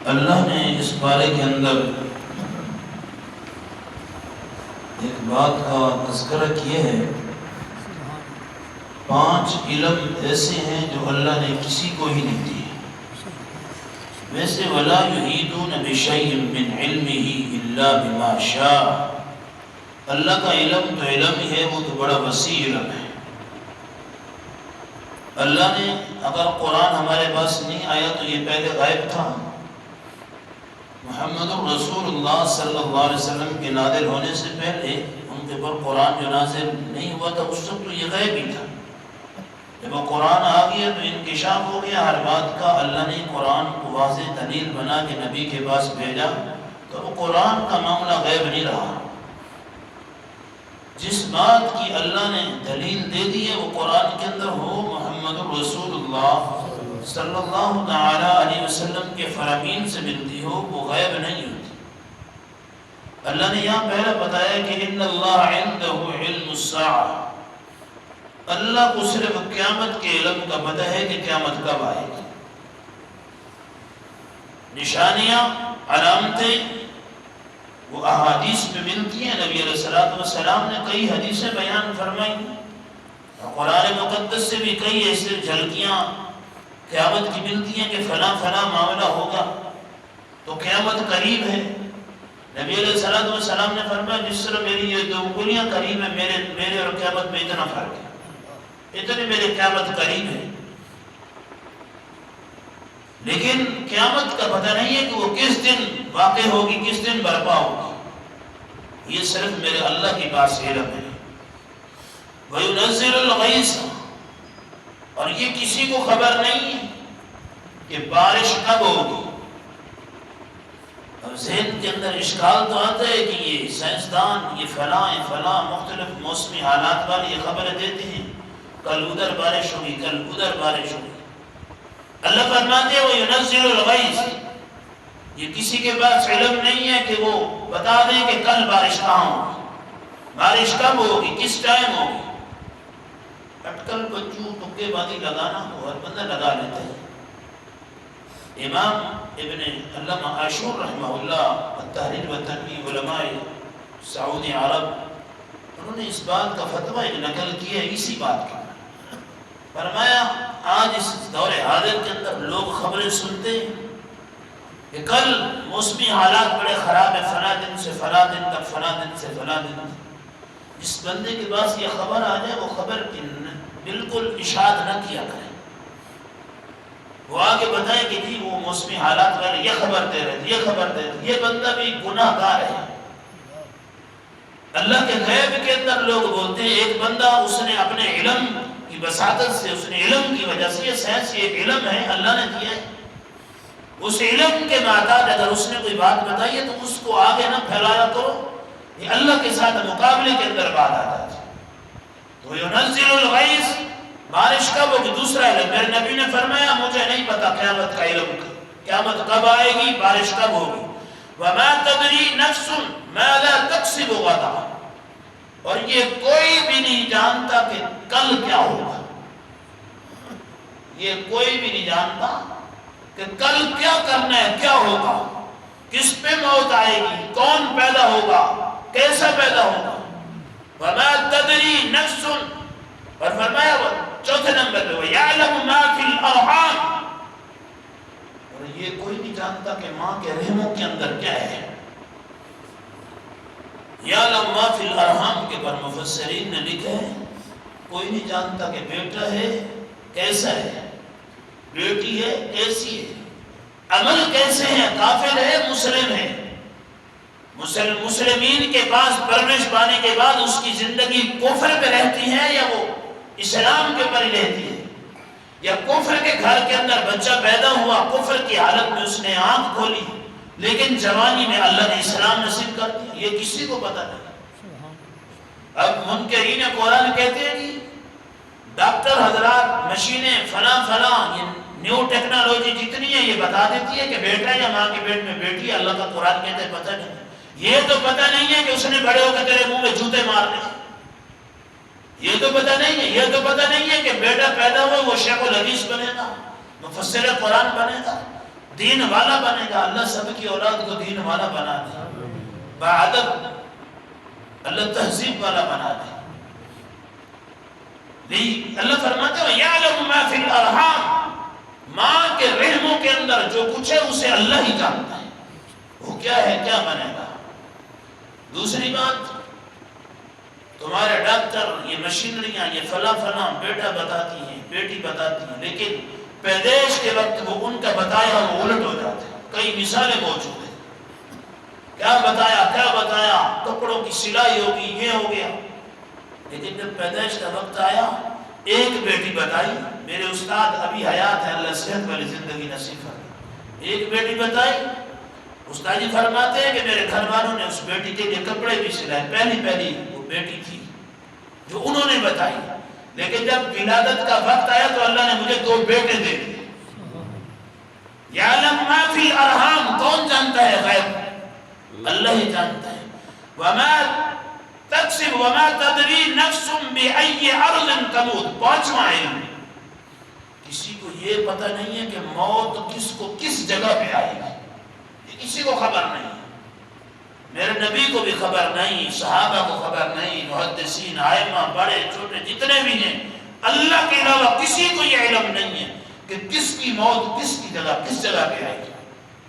اللہ نے اس بارے کے اندر ایک بات کا تذکرہ کیا ہے، 5 علم ایسے ہیں جو اللہ نے کسی کو ہی نہیں دیے۔ ویسے وَلَا يُحِيطُونَ بِشَيْءٍ مِّنْ عِلْمِهِ إِلَّا بِمَا شَاءَ۔ اللہ کا علم تو علم ہی ہے، وہ تو بڑا وسیع علم ہے۔ اللہ نے اگر قرآن ہمارے پاس نہیں آیا تو یہ پہلے غائب تھا۔ محمد رسول اللہ صلی اللہ علیہ وسلم کے نازل ہونے سے پہلے ان کے پر قرآن جو نازل نہیں ہوا تھا اس وقت تو یہ غائب ہی تھا۔ جب وہ قرآن آ گیا تو انکشاف ہو گیا ہر بات کا۔ اللہ نے قرآن کو واضح دلیل بنا کے نبی کے پاس بھیجا تو وہ قرآن کا معاملہ غیب نہیں رہا۔ جس بات کی اللہ نے دلیل دے دی ہے وہ قرآن کے اندر ہو، محمد رسول اللہ صلی اللہ تعالی علیہ وسلم کے فرامین سے ملتی ہو، وہ غیب نہیں ہوتی۔ اللہ نے یہاں پہلا بتایا کہ ان اللہ عنده علم الساعہ، اللہ کو صرف قیامت کے علم کا پتہ ہے کہ قیامت کب آئے گی۔ نشانیاں، علامتیں وہ احادیث میں ملتی ہیں۔ نبی علیہ السلام نے کئی حدیثیں بیان فرمائی، قرآن مقدس سے بھی کئی ایسے جھلکیاں قیامت کی ملتی ہیں کہ فلاں فلاں معاملہ ہوگا تو قیامت قریب ہے۔ نبی علیہ السلام نے فرمایا جس طرح میری یہ 2 انگلیاں قریب ہیں، میرے اور قیامت میں اتنا فرق ہے، اتنے میرے قیامت قریب ہے۔ لیکن قیامت کا پتہ نہیں ہے کہ وہ کس دن واقع ہوگی، کس دن برپا ہوگی، یہ صرف میرے اللہ کے پاس علم ہے۔ وَيُنَزِّلُ الْغَيْثَ، اور یہ کسی کو خبر نہیں ہے کہ بارش کب ہوگی۔ اب ذہن کے اندر اشکال تو آتا ہے کہ یہ سائنسدان یہ فلاں مختلف موسمی حالات والی یہ خبریں دیتے ہیں، کل ادھر بارش ہوگی، کل ادھر بارش ہوگی۔ اللہ فرماتے ہیں وَيُنَزِّلُ الْغَيْثَ، یہ کسی کے پاس علم نہیں ہے کہ وہ بتا دیں کہ کل بارش کہاں ہوگی، بارش کب ہوگی، کس ٹائم ہوگی۔ اٹکل بچوں تکے بازی لگانا تو ہر بندہ لگا لیتا ہے۔ امام ابن علامہ عاشور رحمہ اللہ التحریر و تنویر علماء سعودی عرب، انہوں نے اس بات کا فتویٰ نقل کیا ہے اسی بات کا۔ فرمایا آج اس دور حاضر کے اندر لوگ خبریں سنتے ہیں کہ کل موسمی حالات بڑے خراب ہیں، فلاں دن سے فلاں دن تک، فلاں دن سے فلاں دن تک۔ جس بندے کے پاس یہ خبر آ جائے وہ خبر کی بالکل اشاعت نہ کیا کرے، وہ آگے بتائے کہ جی وہ موسمی حالات والے یہ خبر دے رہے تھے، یہ خبر دے رہے تھے، یہ بندہ بھی گناہ گار ہے۔ اللہ کے غیب کے اندر لوگ بولتے ہیں ایک بندہ اس نے اپنے علم کی بساطت سے، اس نے علم کی وجہ سے، یہ سائنس یہ علم ہے اللہ نے دیا ہے، اس علم کے معتاد اگر اس نے کوئی بات بتائی ہے تو اس کو آگے نہ پھیلایا کرو، یہ اللہ کے ساتھ مقابلے کے اندر بات آ جاتی ہے۔ تو ينزل الغیث، بارش کب ہوگی، دوسرا علم۔ میرے نبی نے فرمایا مجھے نہیں پتا قیامت کا علم، قیامت کب آئے گی، بارش کب ہوگی۔ وما تدری نفس ماذا تکسب غدا، اور یہ کوئی بھی نہیں جانتا کہ کل کیا ہوگا، یہ کوئی بھی نہیں جانتا کہ کل کیا کرنا ہے، کیا ہوگا، کس پہ موت آئے گی، کون پیدا ہوگا، کیسا پیدا ہوگا۔ وما تدری نفس، اور فرمایا وہ چوتھے نمبر پہ وَيَعْلَمُ مَا فِي الْأَرْحَامِ، اور یہ کوئی نہیں جانتا کہ ماں کے رحموں کے اندر کیا ہے۔ یعلم ما فی الارحام کے پر مفسرین نے لکھا ہے کوئی نہیں جانتا کہ بیٹا ہے کیسا ہے، بیٹی ہے کیسی ہے، عمل کیسے ہیں، کافر ہے مسلم ہے۔ مسلمین کے پاس پرورش پانے کے بعد اس کی زندگی کفر پہ رہتی ہے یا وہ اسلام کے پر رہتی ہے، یا کفر کے گھر کے اندر بچہ پیدا ہوا، کفر کی حالت میں اس نے آنکھ کھولی لیکن جوانی میں اللہ نے اسلام نصیب کر دیا، یہ کسی کو پتہ نہیں۔ اب منکرین قرآن کہتے ہیں کہ ڈاکٹر حضرات مشینیں فلاں یہ نیو ٹیکنالوجی جتنی ہے یہ بتا دیتی ہے کہ بیٹا یا ماں کے پیٹ میں بیٹی ہے، اللہ کا قرآن کہتے ہیں پتہ نہیں۔ یہ تو پتہ نہیں ہے کہ اس نے بڑے ہو کے تیرے منہ میں جوتے مارنے، یہ تو پتہ نہیں ہے، یہ تو پتہ نہیں ہے کہ بیٹا پیدا ہوا وہ شیخ الحدیث بنے گا، مفسر قرآن بنے گا۔ دین والا بنے گا، اللہ سب کی اولاد کو دین والا بنا دے، باادب اللہ تہذیب والا بنا دے۔ اللہ فرماتے ہیں یعلم ما فی الارحام، ماں کے رحموں کے اندر جو کچھ ہے اسے اللہ ہی جانتا ہے، وہ کیا ہے کیا بنے گا۔ دوسری بات، تمہارے ڈاکٹر یہ مشینریاں یہ فلاں فلاں بیٹا بتاتی ہیں بیٹی بتاتی ہیں، لیکن پیدائش کے وقت وہ ان کا بتایا وہ الٹ ہو جاتا ہے۔ کئی مثالیں موجود ہیں، کیا بتایا کپڑوں کی سلائی ہوگی یہ ہو گیا، لیکن جب پیدائش کا وقت آیا ایک بیٹی بتائی، میرے استاد ابھی حیات ہے اللہ صحت والی زندگی نصیب فرمائے، ایک بیٹی بتائی، استاد جی فرماتے ہیں کہ میرے گھر والوں نے اس بیٹی کے لیے کپڑے بھی سلائے، پہلی وہ بیٹی تھی جو انہوں نے بتائی، لیکن جب ولادت کا وقت آیا تو اللہ نے مجھے 2 بیٹے دے دیے۔ یعلم ما فی الارحام، کون جانتا ہے غیب؟ اللہ ہی جانتا ہے۔ وما تکسب وما تدری نفس بأی ارض تموت، 5واں علم، کسی کو یہ پتہ نہیں ہے کہ موت کس کو کس جگہ پہ آئے گی، یہ کسی کو خبر نہیں ہے، میرے نبی کو بھی خبر نہیں، صحابہ کو خبر نہیں، محدثین ائمہ بڑے چھوٹے جتنے بھی ہیں، اللہ کے علاوہ کسی کو یہ علم نہیں ہے کہ کس کی موت کس کی جگہ کس جگہ پہ آئے گی۔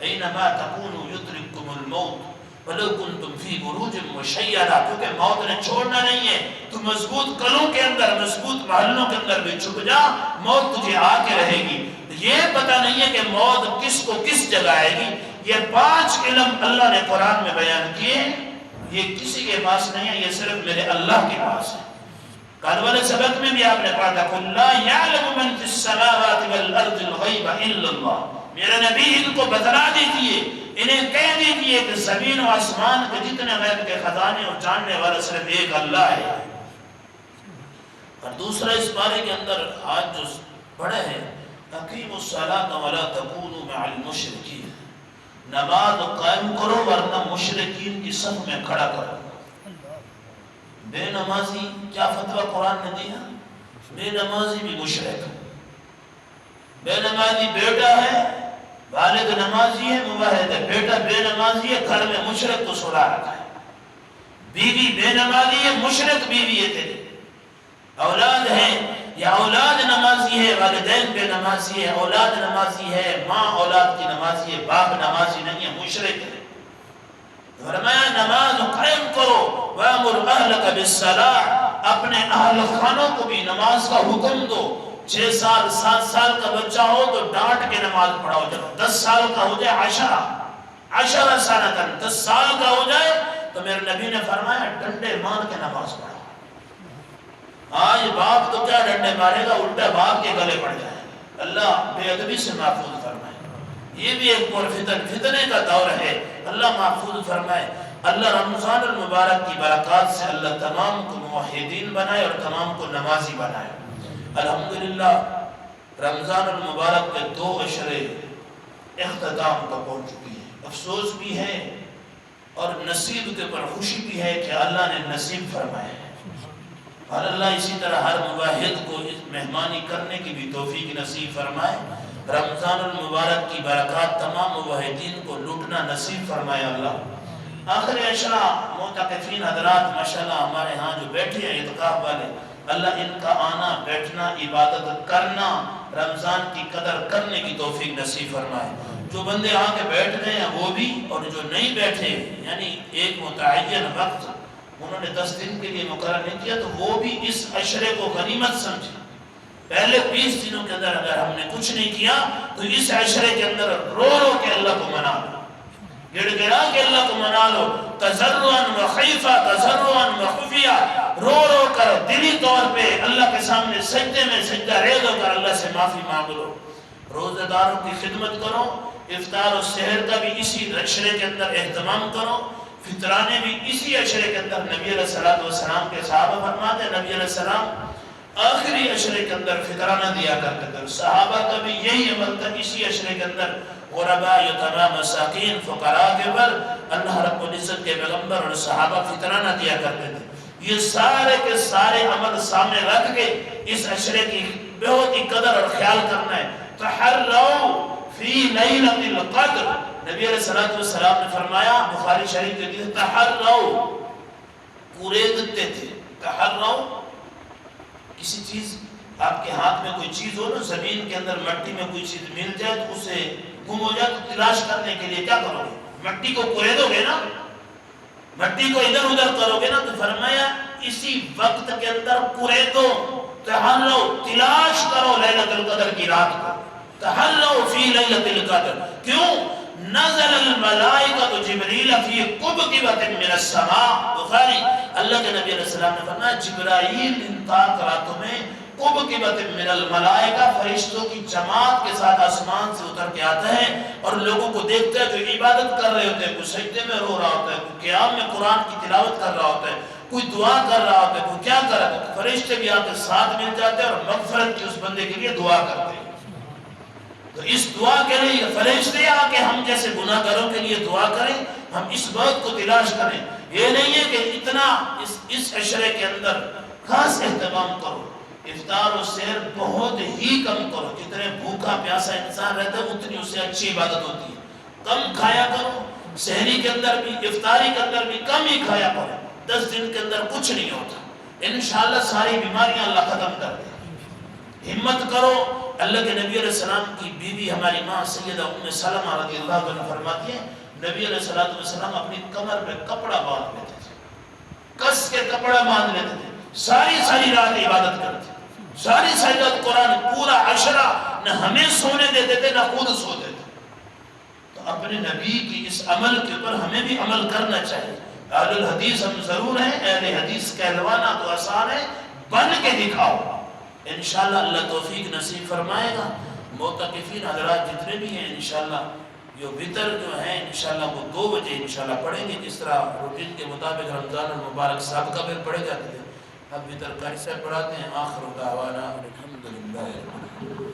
اینما تکونوا یدرککم الموت وَلَوْ كُنْتُمْ فِي بُرُوجٍ مُشَيَّدَةٍ، کیونکہ موت نے چھوڑنا نہیں ہے، تو مضبوط قلعوں کے اندر مضبوط محلوں کے اندر بھی چھپ جا، موت تجھے آ کے رہے گی۔ یہ پتہ نہیں ہے کہ موت کس کو کس جگہ آئے گی۔ یہ 5 علم اللہ نے قرآن میں بیان کیے، یہ کسی کے پاس نہیں ہے، یہ صرف میرے اللہ کے پاس ہے۔ کل والے سبق میں بھی آپ نے پڑھا تھا قُلْ لَا يَعْلَمُ مَنْ فِي السَّمَاوَاتِ وَالْأَرْضِ الْغَيْبَ إِلَّا اللَّهُ، میرا نبی ان کو بتلا دیجئے، انہیں کہہ دیجئے کہ زمین و آسمان کے جتنے غیب کے خزانے اور جاننے والا صرف ایک اللہ ہے۔ اور دوسرا اس بارے کے اندر آج جو پڑھا ہے اقیموا الصلاۃ ولا تکونوا مع المشرکین، نماز قائم کرو ورنہ مشرکین کی صف میں کھڑا کرو۔ بے نمازی کیا فتویٰ قرآن نے دیا؟ بے نمازی بھی مشرک، بے نمازی بیٹا ہے والد نمازی ہے موحد ہے، بیٹا بے نمازی ہے گھر میں مشرک کو سلا رکھا ہے، بیوی بے نمازی ہے مشرک بیوی ہے تیری، اولاد ہے یا اولاد نمازی ہے والدین بے نمازی ہے، اولاد نمازی ہے ماں اولاد کی نمازی ہے، باپ نمازی نہیں ہے مشرک ہے۔ فرمایا نماز قائم کرو وَأَمُرْ أَهْلَكَ بِالصَّلَاةِ، اپنے اہل خانوں کو بھی نماز کا حکم دو۔ 6 سال 7 سال کا بچہ ہو تو ڈانٹ کے نماز پڑھاؤ، جب 10 سال کا ہو جائے 10 سنۃ 10 سال کا ہو جائے تو میرے نبی نے فرمایا ڈنڈے مار کے نماز پڑھاؤ۔ آج باپ تو کیا ڈنڈے مارے گا، الٹا باپ کے گلے پڑ جائے، اللہ بے ادبی سے محفوظ فرمائے۔ یہ بھی ایک فتنے کا دور ہے، اللہ محفوظ فرمائے۔ اللہ رمضان المبارک کی برکات سے اللہ تمام کو موحدین بنائے اور تمام کو نمازی بنائے۔ الحمدللہ رمضان المبارک کے 2 عشرے اختتام کو پہنچ چکی ہیں، افسوس بھی ہے اور نصیب کے پر خوشی بھی ہے کہ اللہ نے نصیب فرمائے، اور اللہ اسی طرح ہر موحد کو اس مہمانی کرنے کی بھی توفیق نصیب فرمائے۔ رمضان المبارک کی برکات تمام موحدین کو لوٹنا نصیب فرمائے اللہ۔ آخر عشرہ معتکفین حضرات ماشاءاللہ ہمارے ہاں جو بیٹھے ہیں اعتکاف والے، اللہ ان کا آنا بیٹھنا عبادت کرنا رمضان کی قدر کرنے کی توفیق نصیب فرمائے۔ جو بندے آ کے بیٹھ گئے ہیں وہ بھی، اور جو نہیں بیٹھے یعنی ایک متعین وقت انہوں نے 10 دن کے لیے مقرر نہیں کیا تو وہ بھی اس عشرے کو غنیمت سمجھے۔ پہلے 20 دنوں کے اندر اگر ہم نے کچھ نہیں کیا تو اس عشرے کے اندر رو رو کے اللہ کو منا لو، گڑ گڑا کے اللہ کو منا لو، تضرعا و خیفہ تضرعا و خفیہ، رو رو کر دلی طور پہ اللہ کے سامنے سجدے میں سجدہ ریز ہو کر اللہ سے معافی مانگ لو۔ روزہ داروں کی خدمت کرو، افطار و سحر کا بھی اسی عشرے کے اندر اہتمام کرو، فطرانے بھی اسی عشرے کے اندر۔ نبی علیہ السلام کے صحابہ فرماتے ہیں نبی علیہ السلام آخری عشرے کے اندر فطرانہ دیا کرتے تھے، صحابہ کا بھی یہی عمل تھا، اسی عشرے کے اندر غرباء یتامى مساکین فقراء کے پر اللہ رب العزت کے پیغمبر اور صحابہ فطرانہ دیا کرتے تھے۔ یہ سارے کے سارے عمل سامنے رکھ کے اس عشرے کی بہت ہی قدر اور خیال کرنا ہے۔ تحروا فی لیلۃ القدر، نبی علیہ الصلوۃ والسلام نے فرمایا، بخاری شریف کے حدیث، تحروا، کوریدتے تھے، تحروا، کسی چیز آپ کے ہاتھ میں کوئی چیز ہو نا، زمین کے اندر مٹی میں کوئی چیز مل جائے تو اسے گم ہو جائے تو تلاش کرنے کے لیے کیا کرو گے؟ مٹی کو کوریدو گے نا، مٹی کو ادھر ادھر کرو گے نا، تو فرمایا اسی وقت کے اندر کوریدو، تحروا، تلاش کرو لیلۃ القدر کی رات کو، تحروا فی لیلۃ القدر، کیوں؟ نزل الملائکۃ جبریل فی قبقبۃ من السماء، بخاری، اللہ کے نبی علیہ السلام نے فرمایا جبرائیل ان پاک راتوں میں قبقبۃ من الملائکہ، فرشتوں کی جماعت کے ساتھ آسمان سے اتر کے آتا ہے اور لوگوں کو دیکھتا ہے جو عبادت کر رہے ہوتے ہیں، کوئی سجدے میں رو رہا ہوتا ہے، کوئی قیام میں قرآن کی تلاوت کر رہا ہوتا ہے، کوئی دعا کر رہا ہوتا ہے، کوئی کیا کر رہا ہے، فرشتے بھی آ کے ساتھ مل جاتے ہیں اور مغفرت کی اس بندے کے لیے دعا کرتے ہیں۔ تو اس دعا کے لیے فرشتے آ کے ہم جیسے گناہ گاروں کے لیے دعا کریں، ہم اس بات کو تلاش کریں۔ یہ نہیں ہے کہ اتنا اس عشرے کے اندر خاص اہتمام کرو، افطار و سحر بہت ہی کم کرو، جتنے بھوکا پیاسا انسان رہتا ہے اتنی اس سے اچھی عبادت ہوتی ہے، کم کھایا کرو، سحری کے اندر بھی افطاری کے اندر بھی کم ہی کھایا کرو، 10 دن کے اندر کچھ نہیں ہوتا، انشاءاللہ ساری بیماریاں اللہ ختم کر دے۔ ہمت کرو، اللہ کے نبی علیہ السلام کی بیوی ہماری ماں سیدہ ام سلمہ رضی اللہ عنہ فرماتی ہیں، نبی علیہ السلام اپنی کمر میں کپڑا باندھ لیتے تھے، کس کے کپڑا باندھ لیتے تھے، ساری رات عبادت کرتے، ساری رات قرآن، پورا عشرہ نہ ہمیں سونے دیتے تھے نہ خود سوتے تھے۔ تو اپنے نبی کی اس عمل کے اوپر ہمیں بھی عمل کرنا چاہیے۔ اہل الحدیث ہم ضرور ہیں، اہل حدیث کہلوانا تو آسان ہے، بن کے دکھاؤ، انشاءاللہ اللہ توفیق نصیب فرمائے گا۔ معتکفین حضرات جتنے بھی ہیں انشاءاللہ جو وطر جو ہیں انشاءاللہ وہ 2 بجے انشاءاللہ پڑھیں گے، جس طرح روٹین کے مطابق رمضان المبارک سابقہ میں پڑھے جاتے تھے، اب وطر قاری صاحب پڑھاتے ہیں۔ آخر دعوانا الحمدللہ۔